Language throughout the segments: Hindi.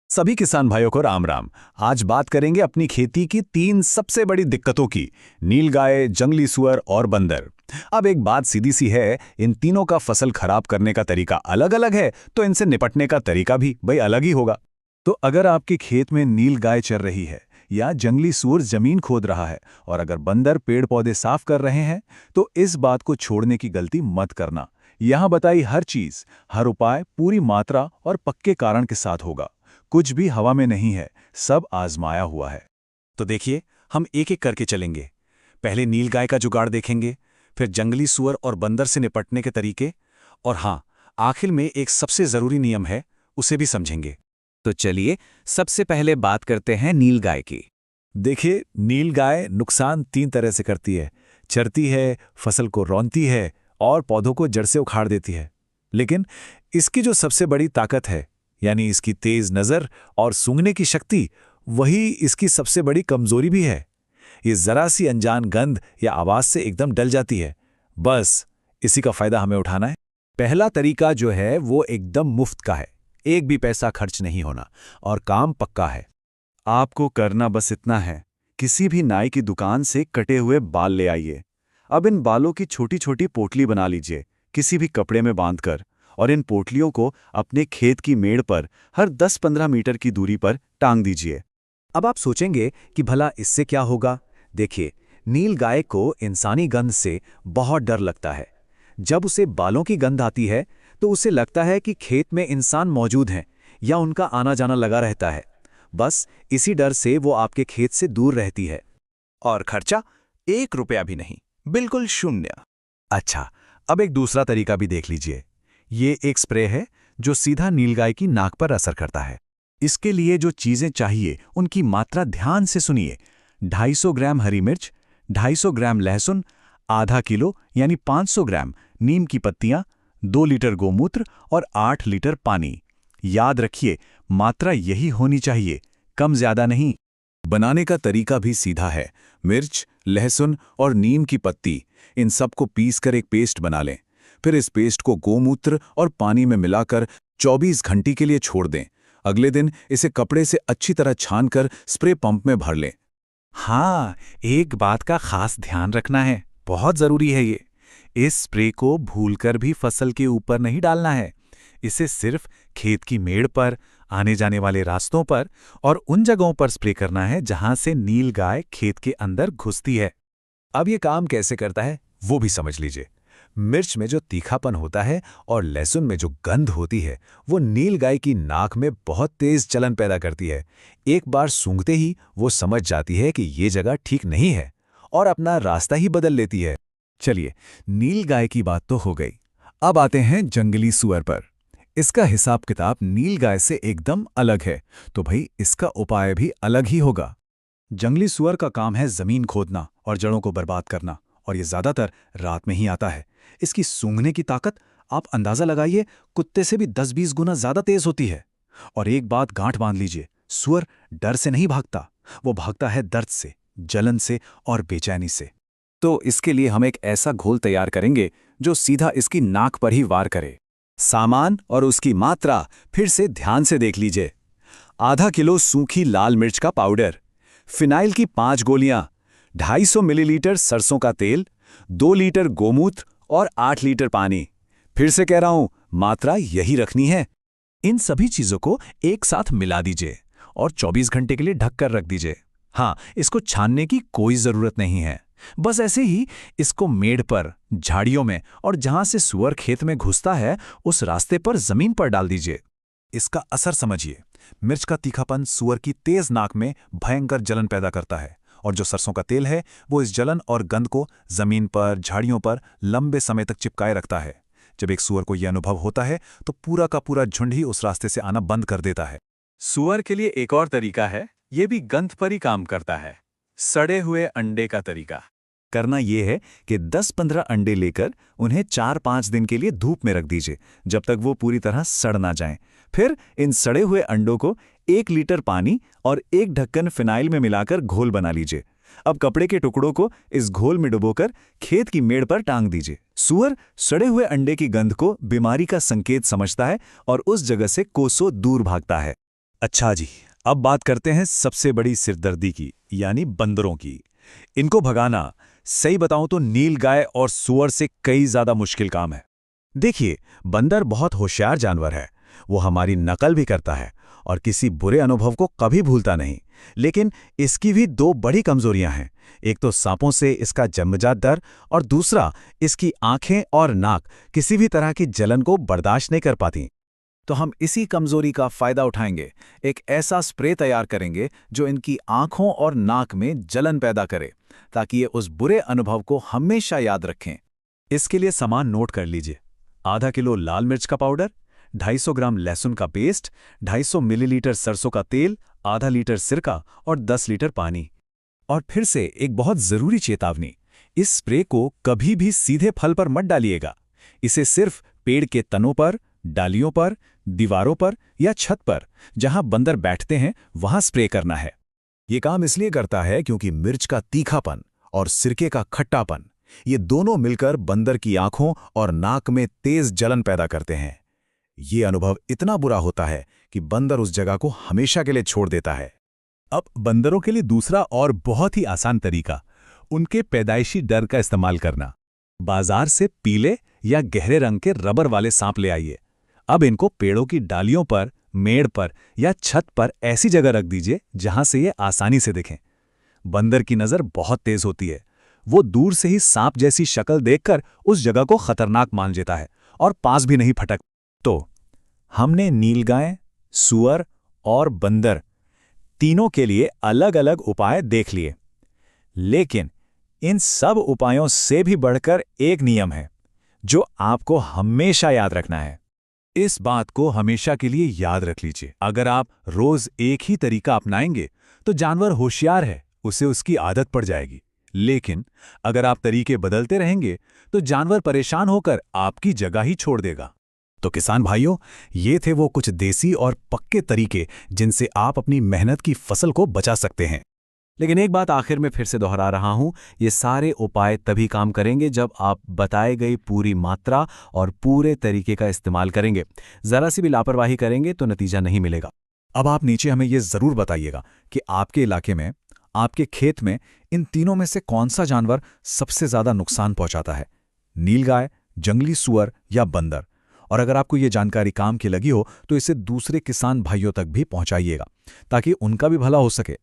सभी किसान भाइयों को राम राम। आज बात करेंगे अपनी खेती की तीन सबसे बड़ी दिक्कतों की। नीलगाय, जंगली सुअर और बंदर। अब एक बात सीधी सी है, इन तीनों का फसल खराब करने का तरीका अलग अलग है, तो इनसे निपटने का तरीका भी भाई अलग ही होगा। तो अगर आपके खेत में नीलगाय चर रही है या जंगली सुअर जमीन खोद रहा है और अगर बंदर पेड़ पौधे साफ कर रहे हैं, तो इस बात को छोड़ने की गलती मत करना। यहां बताई हर चीज, हर उपाय पूरी मात्रा और पक्के कारण के साथ होगा। कुछ भी हवा में नहीं है, सब आजमाया हुआ है। तो देखिए, हम एक एक करके चलेंगे। पहले नीलगाय का जुगाड़ देखेंगे, फिर जंगली सुअर और बंदर से निपटने के तरीके, और हाँ, आखिर में एक सबसे जरूरी नियम है, उसे भी समझेंगे। तो चलिए सबसे पहले बात करते हैं नीलगाय की। देखिए, नीलगाय नुकसान तीन तरह से करती है। चरती है, फसल को रौंदती है और पौधों को जड़ से उखाड़ देती है। लेकिन इसकी जो सबसे बड़ी ताकत है, यानी इसकी तेज नज़र और सूंघने की शक्ति, वही इसकी सबसे बड़ी कमजोरी भी है। ये जरा सी अनजान गंध या आवाज से एकदम डल जाती है। बस इसी का फायदा हमें उठाना है। पहला तरीका जो है वो एकदम मुफ्त का है, एक भी पैसा खर्च नहीं होना और काम पक्का है। आपको करना बस इतना है, किसी भी नाई की दुकान से कटे हुए बाल ले आइए। अब इन बालों की छोटी छोटी पोटली बना लीजिए, किसी भी कपड़े में बांधकर, और इन पोटलियों को अपने खेत की मेड़ पर हर 10-15 मीटर की दूरी पर टांग दीजिए। अब आप सोचेंगे कि भला इससे क्या होगा। देखिए, नीलगाय को इंसानी गंध से बहुत डर लगता है। जब उसे बालों की गंध आती है तो उसे लगता है कि खेत में इंसान मौजूद हैं या उनका आना जाना लगा रहता है। बस इसी डर से वो आपके खेत से दूर रहती है। और खर्चा 1 रुपया भी नहीं, बिल्कुल शून्य। अच्छा, अब एक दूसरा तरीका भी देख लीजिए। ये एक स्प्रे है जो सीधा नीलगाय की नाक पर असर करता है। इसके लिए जो चीजें चाहिए उनकी मात्रा ध्यान से सुनिए। 250 ग्राम हरी मिर्च, 250 ग्राम लहसुन, आधा किलो यानी 500 ग्राम नीम की पत्तियां, 2 लीटर गोमूत्र और 8 लीटर पानी। याद रखिए, मात्रा यही होनी चाहिए, कम ज्यादा नहीं। बनाने का तरीका भी सीधा है। मिर्च, लहसुन और नीम की पत्ती, इन सबको पीसकर एक पेस्ट बना लें। फिर इस पेस्ट को गोमूत्र और पानी में मिलाकर 24 घंटे के लिए छोड़ दें। अगले दिन इसे कपड़े से अच्छी तरह छानकर स्प्रे पंप में भर लें। हाँ, एक बात का खास ध्यान रखना है, बहुत जरूरी है ये। इस स्प्रे को भूलकर भी फसल के ऊपर नहीं डालना है। इसे सिर्फ खेत की मेड़ पर, आने जाने वाले रास्तों पर और उन जगहों पर स्प्रे करना है जहां से नीलगाय खेत के अंदर घुसती है। अब ये काम कैसे करता है वो भी समझ लीजिए। मिर्च में जो तीखापन होता है और लहसुन में जो गंध होती है, वो नीलगाय की नाक में बहुत तेज जलन पैदा करती है। एक बार सूंघते ही वो समझ जाती है कि ये जगह ठीक नहीं है और अपना रास्ता ही बदल लेती है। चलिए, नीलगाय की बात तो हो गई। अब आते हैं जंगली सुअर पर। इसका हिसाब किताब नीलगाय से एकदम अलग है, तो भाई इसका उपाय भी अलग ही होगा। जंगली सुअर का काम है जमीन खोदना और जड़ों को बर्बाद करना, और ये ज्यादातर रात में ही आता है। इसकी सूंघने की ताकत आप अंदाजा लगाइए, कुत्ते से भी 10-20 गुना ज्यादा तेज होती है। और एक बात गांठ बांध लीजिए, सुअर डर से नहीं भागता, वो भागता है दर्द से, जलन से और बेचैनी से। तो इसके लिए हम एक ऐसा घोल तैयार करेंगे जो सीधा इसकी नाक पर ही वार करे। सामान और उसकी मात्रा फिर से ध्यान से देख लीजिए। आधा किलो सूखी लाल मिर्च का पाउडर, फिनाइल की 5 गोलियां, 250 मिलीलीटर सरसों का तेल, 2 लीटर गोमूत्र और 8 लीटर पानी। फिर से कह रहा हूं, मात्रा यही रखनी है। इन सभी चीजों को एक साथ मिला दीजिए और 24 घंटे के लिए ढककर रख दीजिए। हाँ, इसको छानने की कोई जरूरत नहीं है। बस ऐसे ही इसको मेड़ पर, झाड़ियों में और जहां से सुअर खेत में घुसता है उस रास्ते पर जमीन पर डाल दीजिए। इसका असर समझिए। मिर्च का तीखापन सुअर की तेज नाक में भयंकर जलन पैदा करता है, और जो सरसों का तेल है वो इस जलन और गंध को जमीन पर, झाड़ियों पर लंबे समय तक चिपकाए रखता है। जब एक सुअर को यह अनुभव होता है तो पूरा का पूरा झुंड ही उस रास्ते से आना बंद कर देता है। सुअर के लिए एक और तरीका है, ये भी गंध पर ही काम करता है। सड़े हुए अंडे का तरीका। करना यह है कि 10-15 अंडे लेकर उन्हें 4-5 दिन के लिए धूप में रख दीजिए, जब तक वो पूरी तरह सड़ ना जाएं। फिर इन सड़े हुए अंडों को 1 लीटर पानी और 1 ढक्कन फिनाइल में मिलाकर घोल बना लीजिए। अब कपड़े के टुकड़ों को इस घोल में डुबोकर खेत की मेड़ पर टांग दीजिए। सुअर सड़े हुए अंडे की गंध को बीमारी का संकेत समझता है और उस जगह से कोसों दूर भागता है। अच्छा जी, अब बात करते हैं सबसे बड़ी सिरदर्दी की, यानी बंदरों की। इनको भगाना, सही बताऊं तो नीलगाय और सूअर से कई ज्यादा मुश्किल काम है। देखिए, बंदर बहुत होशियार जानवर है। वो हमारी नकल भी करता है और किसी बुरे अनुभव को कभी भूलता नहीं। लेकिन इसकी भी दो बड़ी कमजोरियां हैं। एक तो सांपों से इसका जन्मजात डर, और दूसरा इसकी आंखें और नाक किसी भी तरह की जलन को बर्दाश्त नहीं कर पाती। तो हम इसी कमजोरी का फायदा उठाएंगे, एक ऐसा स्प्रे तैयार करेंगे जो इनकी आंखों और नाक में जलन पैदा करे, ताकि ये उस बुरे अनुभव को हमेशा याद रखें। इसके लिए सामान नोट कर लीजिए। आधा किलो लाल मिर्च का पाउडर, 250 ग्राम लहसुन का पेस्ट, 250 मिलीलीटर सरसों का तेल, आधा लीटर सिरका और 10 लीटर पानी। और फिर से एक बहुत जरूरी चेतावनी, इस स्प्रे को कभी भी सीधे फल पर मत डालिएगा। इसे सिर्फ पेड़ के तनों पर, डालियों पर, दीवारों पर या छत पर, जहां बंदर बैठते हैं, वहां स्प्रे करना है। ये काम इसलिए करता है क्योंकि मिर्च का तीखापन और सिरके का खट्टापन, ये दोनों मिलकर बंदर की आंखों और नाक में तेज जलन पैदा करते हैं। ये अनुभव इतना बुरा होता है कि बंदर उस जगह को हमेशा के लिए छोड़ देता है। अब बंदरों के लिए दूसरा और बहुत ही आसान तरीका, उनके पैदाइशी डर का इस्तेमाल करना। बाजार से पीले या गहरे रंग के रबर वाले सांप ले आइए। अब इनको पेड़ों की डालियों पर, मेड़ पर या छत पर ऐसी जगह रख दीजिए जहां से ये आसानी से दिखें। बंदर की नज़र बहुत तेज होती है। वो दूर से ही सांप जैसी शक्ल देखकर उस जगह को खतरनाक मान लेता है और पास भी नहीं फटक। तो हमने नीलगाय, सूअर और बंदर तीनों के लिए अलग अलग उपाय देख लिए, लेकिन इन सब उपायों से भी बढ़कर एक नियम है जो आपको हमेशा याद रखना है। इस बात को हमेशा के लिए याद रख लीजिए, अगर आप रोज एक ही तरीका अपनाएंगे तो जानवर होशियार है, उसे उसकी आदत पड़ जाएगी। लेकिन अगर आप तरीके बदलते रहेंगे तो जानवर परेशान होकर आपकी जगह ही छोड़ देगा। तो किसान भाइयों, ये थे वो कुछ देसी और पक्के तरीके जिनसे आप अपनी मेहनत की फसल को बचा सकते हैं। लेकिन एक बात आखिर में फिर से दोहरा रहा हूं, ये सारे उपाय तभी काम करेंगे जब आप बताए गई पूरी मात्रा और पूरे तरीके का इस्तेमाल करेंगे। जरा सी भी लापरवाही करेंगे तो नतीजा नहीं मिलेगा। अब आप नीचे हमें ये जरूर बताइएगा कि आपके इलाके में, आपके खेत में इन तीनों में से कौन सा जानवर सबसे ज्यादा नुकसान पहुंचाता है, नीलगाय, जंगली सूअर या बंदर। और अगर आपको ये जानकारी काम की लगी हो तो इसे दूसरे किसान भाइयों तक भी पहुंचाइएगा ताकि उनका भी भला हो सके।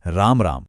राम राम।